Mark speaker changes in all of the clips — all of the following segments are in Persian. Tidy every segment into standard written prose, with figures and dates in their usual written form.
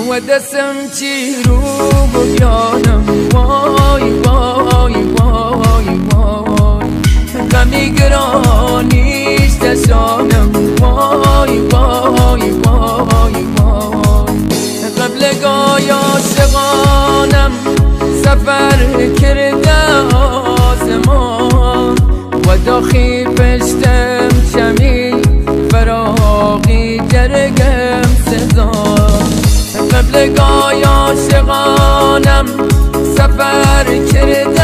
Speaker 1: و دستم چی رو بیانم وای وای وای وای غمی گرانیش دشانم وای وای وای وای قبل گای عاشقانم سفر کرده آسمان و داخی پشتم چمی فراقی جرگم سزان قبل گای عاشقانم سفر کرده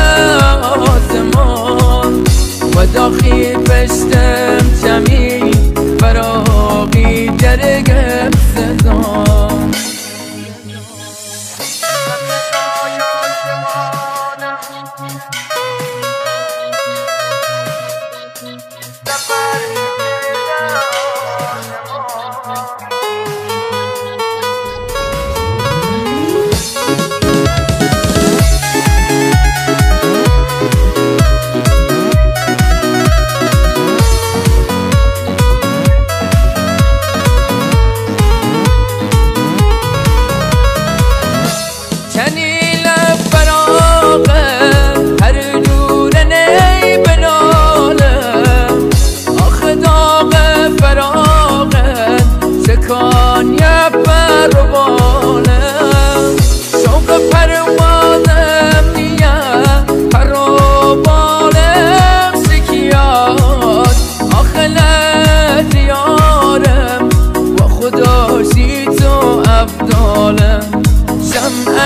Speaker 1: آسمان و داخی پشتم چمی فراقی جرگم سزان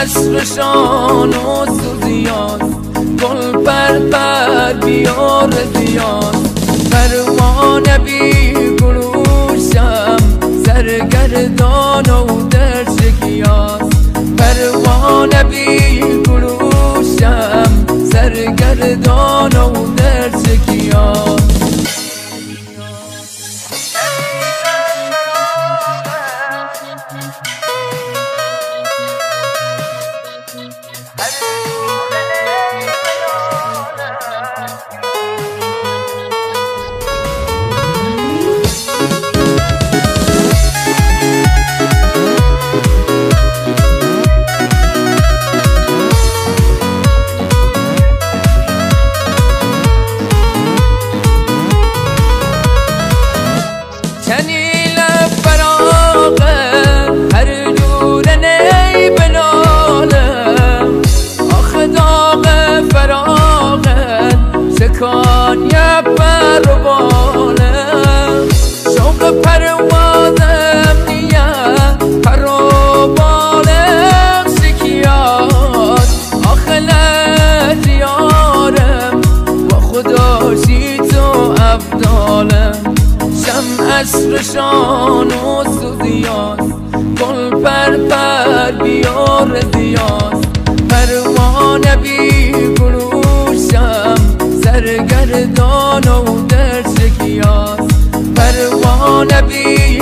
Speaker 1: عشقشان و سوزیان گل پر بیار زیان پروانه بی گلوشم سرگردان و در شکیان پروانه بی گلوشم سرگردان و در شکیان کانیه پروانه شوق پروازم نیه پروانم شکیات آخلت یارم و خداشی تو افضالم شم عشقشان و سوزیاست گل پر بیار زیاست پروانه بی گلوشم سرگردان و در شکیاست پروانه بی